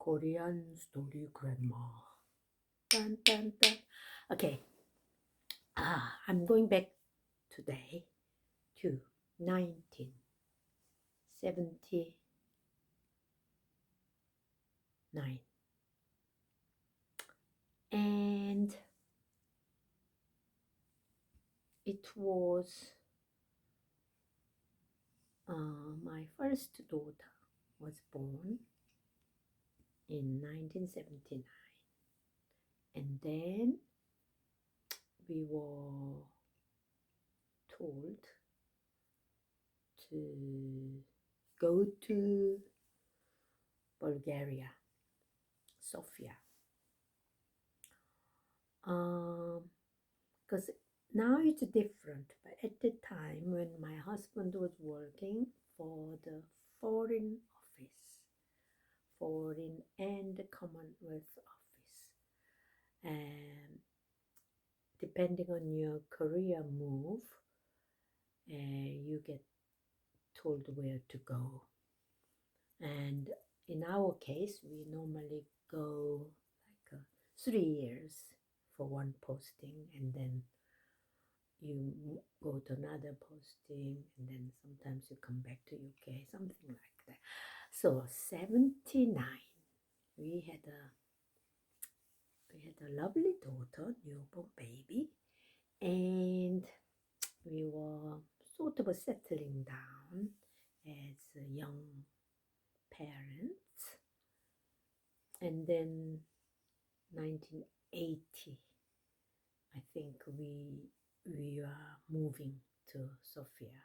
Korean story grandma. Dun, dun, dun. Okay, I'm going back today to 1979, and it was my first daughter was born in 1979, and then we were told to go to Bulgaria, Sofia, because now it's different. But at the time when my husband was working for the Foreign Office, Foreign and Commonwealth Office, and depending on your career move, you get told where to go. And in our case, we normally go like 3 years for one posting, and then you go to another posting, and then sometimes you come back to UK, something like that. So 79, we had a lovely daughter, newborn baby, and we were sort of settling down as young parents. And then 1980, I think we are moving to Sofia.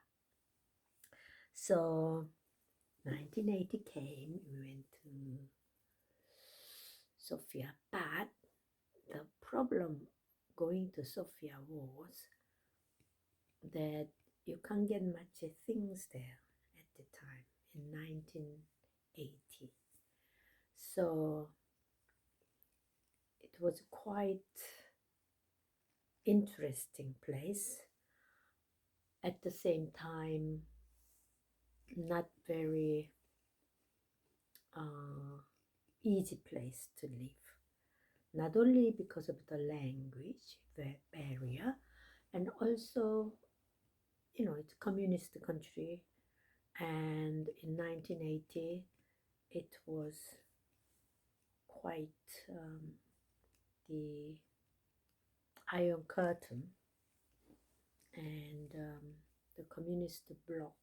So 1980 came, we went to Sofia, but the problem going to Sofia was that you can't get much things there at the time in 1980. So it was quite interesting place. At the same time, not very easy place to live. Not only because of the language barrier, and also, it's a communist country, and in 1980, it was quite the Iron Curtain, and the communist bloc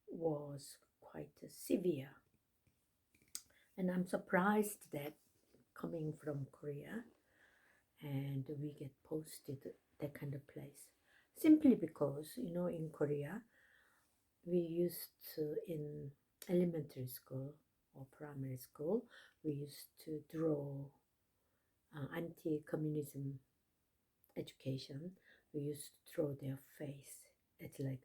was quite severe. And I'm surprised that coming from Korea and we get posted that kind of place, simply because in Korea we used to, in elementary school or primary school, we used to draw anti-communism education. We used to draw their face. It's like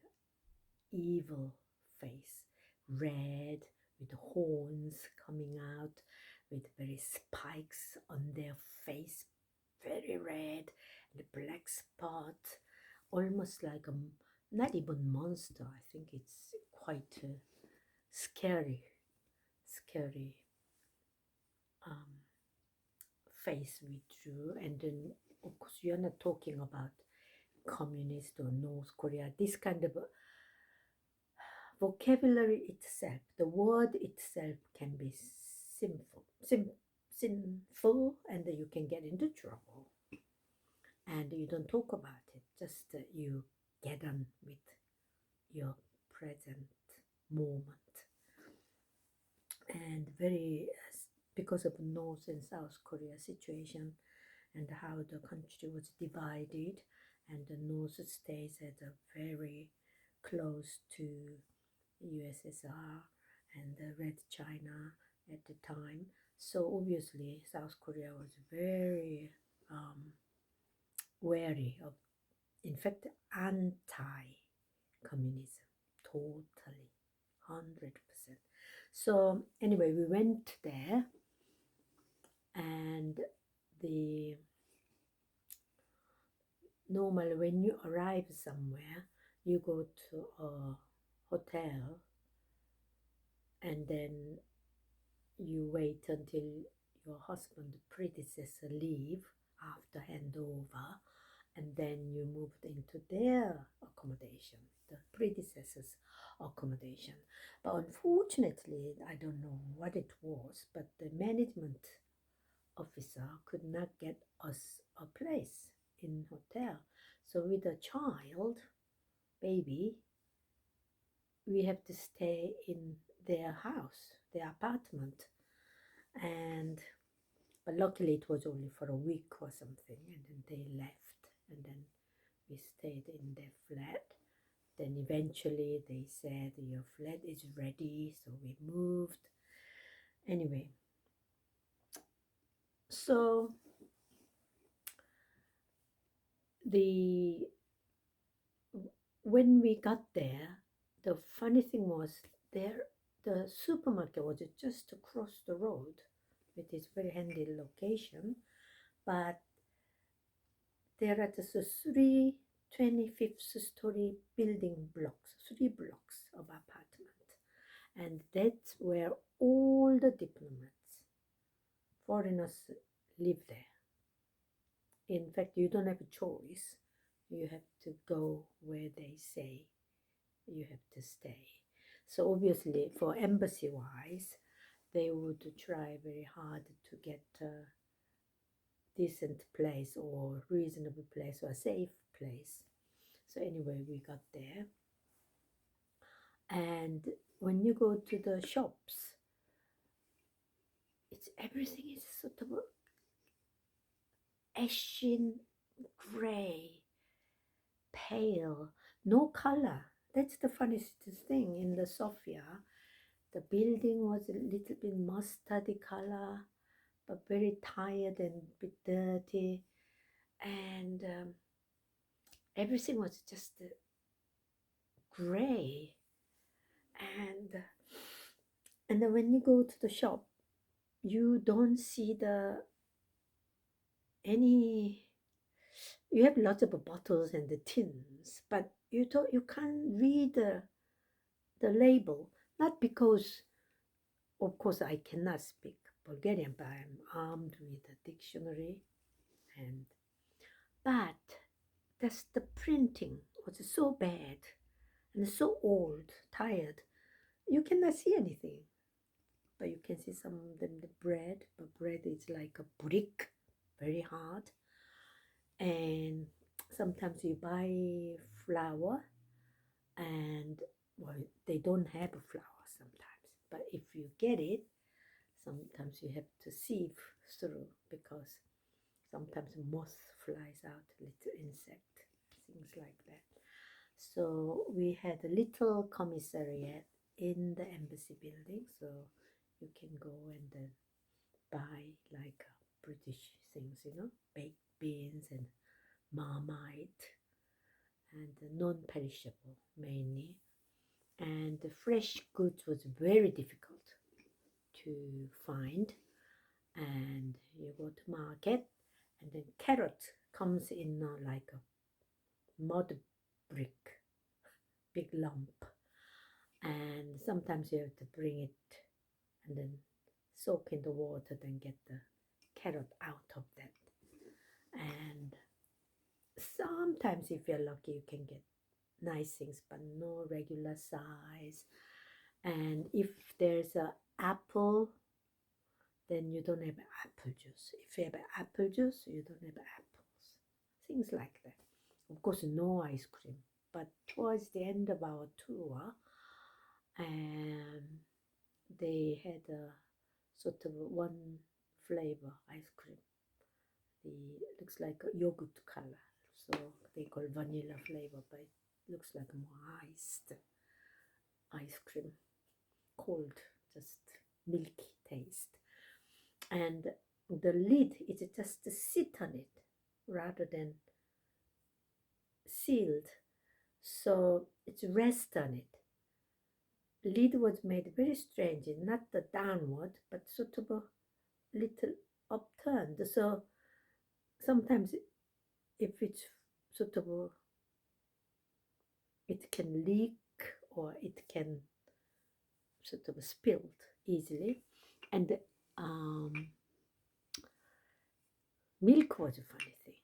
evil face, red with horns coming out, with very spikes on their face, very red, and a black spot, almost like a not even monster. I think it's quite scary face we drew. And then of course you're not talking about communist or North Korea, this kind of vocabulary itself, the word itself can be sinful, and you can get into trouble. And you don't talk about it, just you get on with your present moment. And very, because of North and South Korea situation and how the country was divided, and the North states had a very close to USSR and the Red China at the time. So obviously South Korea was very wary of, in fact, anti-communism, totally, 100%. So anyway, we went there, and the normal when you arrive somewhere, you go to a hotel, and then you wait until your husband predecessor leave after handover, and then you moved into their accommodation, the predecessor's accommodation. But unfortunately, I don't know what it was, but the management officer could not get us a place in hotel. So with a child, baby, we have to stay in their house, their apartment. And but luckily it was only for a week or something, and then they left, and then we stayed in their flat. Then eventually they said your flat is ready, so we moved. Anyway, so the when we got there, the funny thing was there the supermarket was just across the road with this very handy location, but there are just three 25th story building blocks, 3 blocks of apartment, and that's where all the diplomats, foreigners, live there. In fact, you don't have a choice. You have to go where they say you have to stay. So obviously, for embassy wise, they would try very hard to get a decent place or reasonable place or a safe place. So anyway, we got there, and when you go to the shops, it's everything is sort of ashen gray, pale, no color. That's the funniest thing in the Sofia. The building was a little bit mustardy color, but very tired and a bit dirty, and everything was just gray. And then when you go to the shop, you don't see any. You have lots of bottles and the tins, but you can't read the label. Not because, of course, I cannot speak Bulgarian, but I'm armed with a dictionary, and but that's the printing was so bad and so old, tired. You cannot see anything, but you can see some of them the bread. But bread is like a brick, very hard, and sometimes you buy flour, and well, they don't have a flour sometimes, but if you get it, sometimes you have to sieve through, because sometimes moth flies out, little insect, things like that. So we had a little commissariat in the embassy building, so you can go and then buy like British things, baked beans and Marmite, and non-perishable mainly. And the fresh goods was very difficult to find. And you go to market, and then carrot comes in like a mud brick, big lump, and sometimes you have to bring it and then soak in the water, then get the carrot out of that. And sometimes if you're lucky you can get nice things, but no regular size. And if there's a apple, then you don't have apple juice. If you have apple juice, you don't have apples. Things like that. Of course, no ice cream. But towards the end of our tour, they had a sort of one flavor ice cream. It looks like a yogurt color, so they call vanilla flavor, but it looks like more iced ice cream, cold, just milky taste. And the lid is just to sit on it rather than sealed, so it's rest on it. Lid was made very strange, not the downward, but sort of a little upturned. So sometimes if it's sort of it can leak, or it can sort of spilled easily. And the milk was a funny thing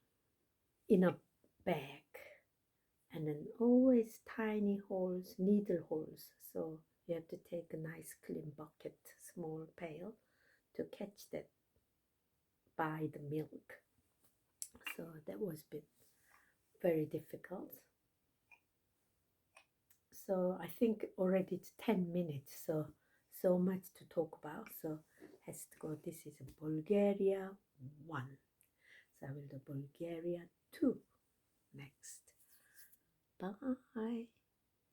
in a bag, and then always tiny holes, needle holes. So you have to take a nice clean bucket, small pail, to catch that by the milk. So that was a bit very difficult. So I think already it's 10 minutes, so much to talk about. So has to go. This is Bulgaria 1. So I will do Bulgaria 2 next. Bye.